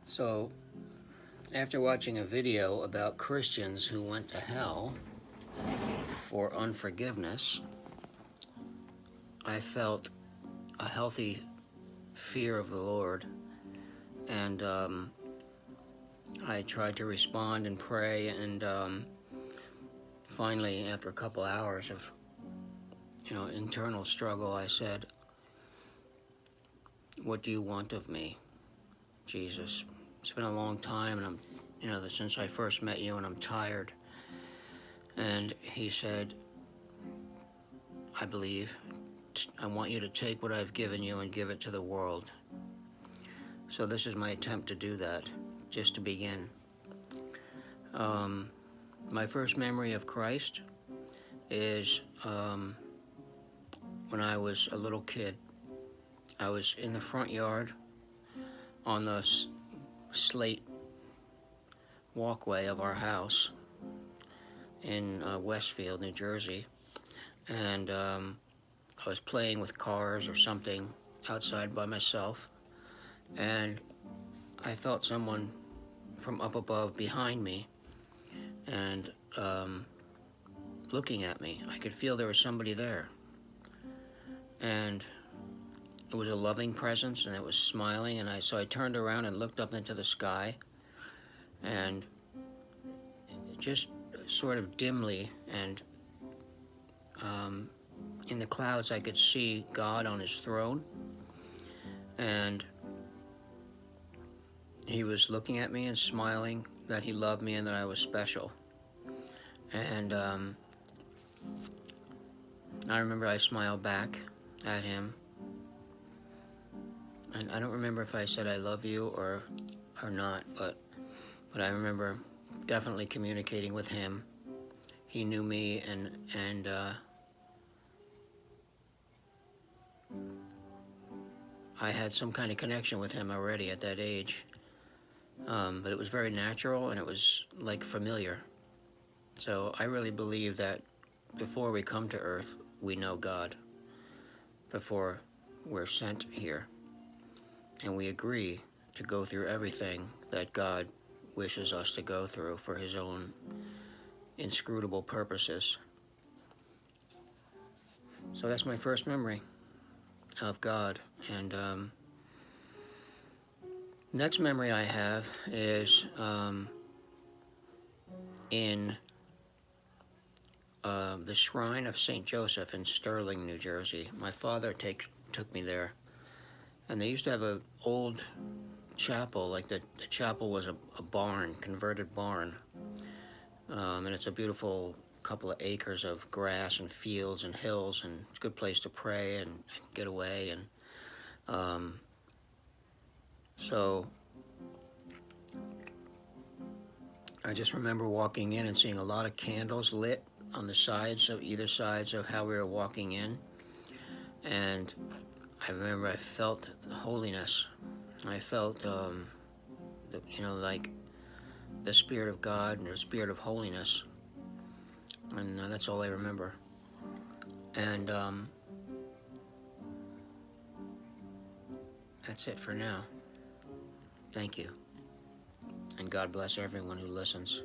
So, after watching a video about Christians who went to hell for unforgiveness, I felt a healthy fear of the Lord, and I tried to respond and pray, and finally, after a couple hours of internal struggle, I said, "What do you want of me, Jesus? It's been a long time, and since I first met you, and I'm tired." And he said, "I believe I want you to take what I've given you and give it to the world." So this is my attempt to do that, just to begin. My first memory of Christ is when I was a little kid. I was in the front yard on the slate walkway of our house in Westfield, New Jersey, and I was playing with cars or something outside by myself, and I felt someone from up above behind me and looking at me. I could feel there was somebody there, and it was a loving presence, and it was smiling, and so I turned around and looked up into the sky, and just sort of dimly and in the clouds I could see God on his throne, and he was looking at me and smiling that he loved me and that I was special. And I remember I smiled back at him, and I don't remember if I said I love you or not, but I remember definitely communicating with him. He knew me, and I had some kind of connection with him already at that age, but it was very natural, and it was like familiar. So I really believe that before we come to earth, we know God, before we're sent here, and we agree to go through everything that God wishes us to go through for his own inscrutable purposes. So that's my first memory of God. And next memory I have is in the Shrine of St. Joseph in Sterling, New Jersey. My father took me there, and they used to have an old chapel, like the chapel was a barn, converted barn, and it's a beautiful couple of acres of grass and fields and hills, and it's a good place to pray and get away. And so I just remember walking in and seeing a lot of candles lit on the sides of either sides of how we were walking in, and I remember I felt the holiness. I felt like the Spirit of God and the Spirit of holiness, and that's all I remember. And that's it for now. Thank you, and God bless everyone who listens.